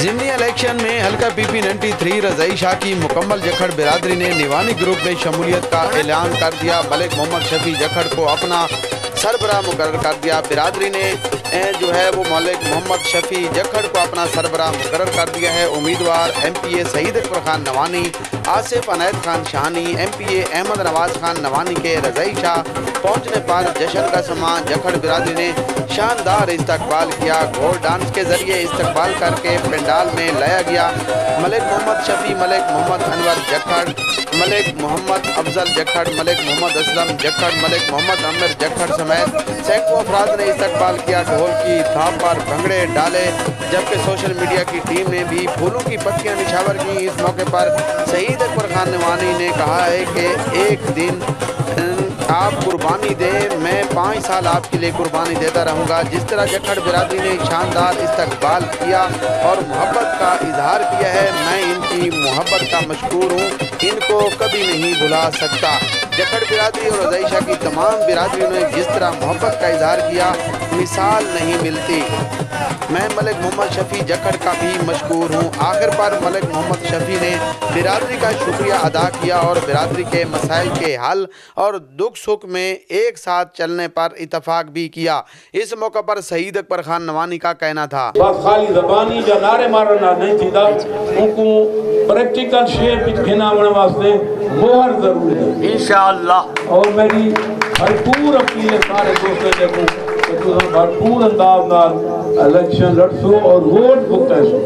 ضمنی الیکشن میں حلقہ پی پی 93 رضائی شاہ کی مکمل جکھڑ برادری نے نیوانی گروپ میں شمولیت کا اعلان کر دیا۔ ملک محمد شفیع جکھڑ کو اپنا سربراہ مقرر کر دیا۔ برادری نے جو ہے وہ ملک محمد شفیع جکھڑ کو اپنا سربراہ مقرر کر دیا ہے۔ امیدوار ایم پی اے سعید اکبر خان نوانی، آصف عنایت خان شاہانی، ایم پی اے احمد نواز خان نوانی کے رضائی شاہ پہنچنے پر جشن کا سامان جکھڑ برادری نے شاندار استقبال کیا۔ گھوڑ ڈانس کے ذریعے استقبال کر کے پنڈال میں لایا گیا۔ ملک محمد شفیع، ملک محمد انور جکھڑ، ملک محمد افضل جکھڑ، ملک محمد اسلم جکھڑ، ملک محمد عامر جکھڑ سمیت سینکڑوں افراد نے استقبال کیا۔ ڈھول کی تھاپ پر بھنگڑے ڈالے، جبکہ سوشل میڈیا کی ٹیم نے بھی پھولوں کی پتیاں نچھاور کی۔ اس موقع پر سعید اکبر خان نوانی نے کہا ہے کہ ایک دن آپ قربانی دیں، میں 5 سال آپ کے لیے قربانی دیتا رہوں گا۔ جس طرح جکھڑ برادری نے شاندار استقبال کیا اور محبت کا اظہار کیا ہے، میں ان کی محبت کا مشکور ہوں، ان کو کبھی نہیں بھلا سکتا۔ جکھڑ برادری اور رضائی شاہ کی تمام برادریوں نے جس طرح محبت کا اظہار کیا، مثال نہیں ملتی۔ میں ملک محمد شفیع جکھڑ کا بھی مشکور ہوں۔ آخر پر ملک محمد شفیع نے برادری کا شکریہ ادا کیا اور برادری کے مسائل کے حل اور دکھ سکھ میں ایک ساتھ چلنے پر اتفاق بھی کیا۔ اس موقع پر سعید اکبر خان نوانی کا کہنا تھا، بس خالی زبانی یا نعرے مارنا نہیں تھی دا، ان کو پریکٹیکل شیئر پچ کھناونے واسطے مہر ضروری ہے انشاءاللہ۔ اور میری بھرپور اپیل ہے سارے دوستوں سے کہ بھرپور انداز نال الیکشن لڑسو اور ووٹ بکتے سو۔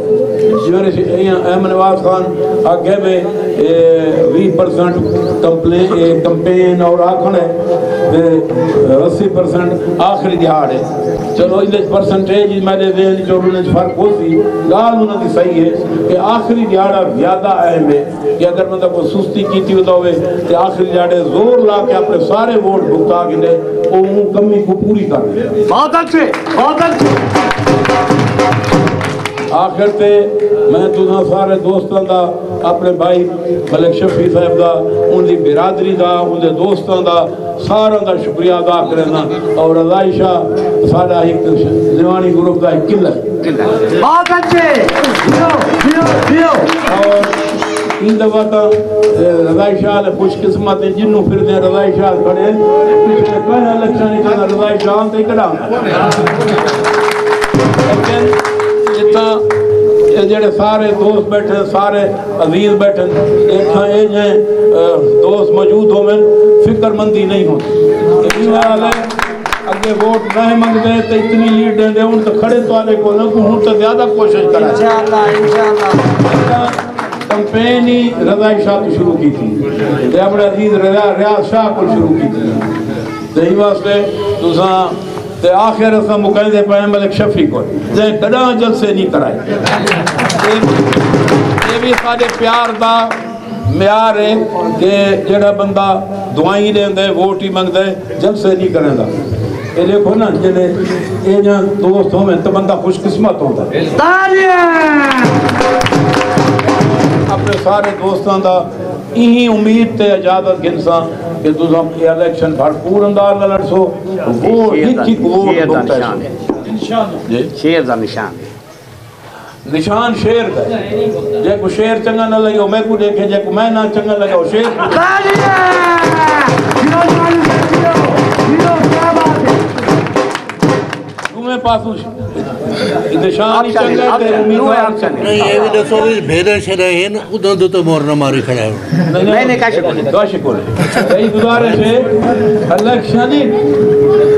جیونے احمد نواز خان آگے میں 20% کمپین اور آکھنے 80% آخری دیہاڑ ہے۔ چلو اس پرسنٹیج میرے ذہن جو انہوں نے فرق ہو سی گال انہوں نے صحیح ہے کہ آخری دیہاڑا زیادہ اہم ہے کہ اگر مطلب وہ سستی کیتی ہوتا ہوئے کہ آخری دیہاڑے زور لا کے اپنے سارے ووٹ بکتا کے لے وہ کمی کو پوری کر دیں۔ بہت اچھے، بہت اچھے۔ آخر تے میں تُہاں سارے دوستاں دا، اپنے بھائی ملک شفیع صاحب دا، ان دی برادری دا، ان دے دوستاں دا سارا دا شکریہ ادا کرنا۔ اور رضائی شاہ سارا ایک نیوانی گروپ دا ایک قلعہ ہے۔ بہت اچھے۔ اور ان دفعہ تا رضائی شاہ نے خوش قسمت ہیں جنہوں پھر دیں رضائی شاہ کھڑے پچھلے پہلے الیکشن ہی کہنا رضائی شاہ ہم تے کڑا لیکن جتنا جڑے سارے دوست بیٹھے سارے عزیز بیٹھے ایک ہیں دوست موجود ہو میں فکر مندی نہیں ہوتی۔ اگے ووٹ نہ مانگ دے تو اتنی لیڈ دیں دے ان تو کھڑے تو آنے کو نہ ہوں تو زیادہ کوشش کریں انشاءاللہ۔ کمپین ہی رضائی شاہ کو شروع کی تھی، تے اپنے عزیز ریاض شاہ کو شروع کی تھی، دہی واسطے دوسرا تے آخر اسا مقیدے پائیں ملک شفیع کو جائے کڑا جلسے نہیں کرائے۔ یہ بھی سارے پیار دا معیار ہے کہ جڑا بندہ دعائیں دیں دے ووٹ ہی منگ دے جلسے نہیں کریں دا۔ یہ دیکھو نا جنہیں یہ جہاں دوست ہوں میں تو بندہ خوش قسمت ہوتا ہے۔ اپنے سارے دوستان دا یہی امید تے اجازت گنساں کہ دوسرا یہ الیکشن بھرپور انداز نہ لڑسو وہ ہی ووٹ بکتا ہے۔ شیر دا نشان نشان شیر دا جے کو شیر چنگا نہ لگے میں کو دیکھیں جے کو میں نہ چنگا لگا شیر تمہیں پاسوں نشان ہی چنگا ہے امیدوار چنگا نہیں یہ بھی دسو بھی بھیدے سے رہے ہیں ادھر دو تو مورنا ماری کھڑا ہے میں نے کہا شکر ہے یہ گزارش ہے الیکشن ہی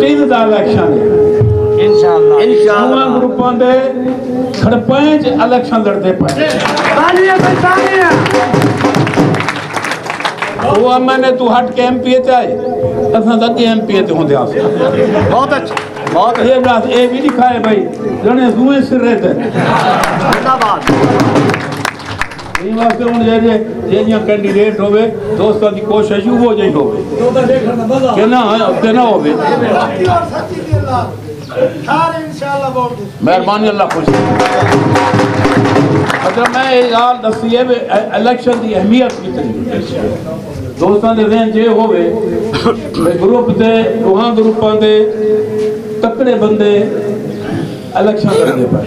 3 دا الیکشن ہے انشاءاللہ گروپان دے کھڑ 5 الیکشن لڑتے پائے وہ میں نے تو ہٹ کے ایم پی اے چاہے اساں دکی ایم پی اے تے ہوندے آسے بہت اچھا بہت یہ بات اے بھی دکھائے بھائی جنے زوئے سر رہتے یہ واسطے ان جہاں کینڈیڈیٹ ہوئے دوستان دی کوشش وہ جہی ہوئے کہ نہ ہوئے مہربانی اللہ خوش اگر میں ایک حال دستی ہے الیکشن دی اہمیت کتنی دوستان دے ذہن جے ہوئے گروپ دے روحان گروپان دے تکڑے بندے الیکشن کر دے پائے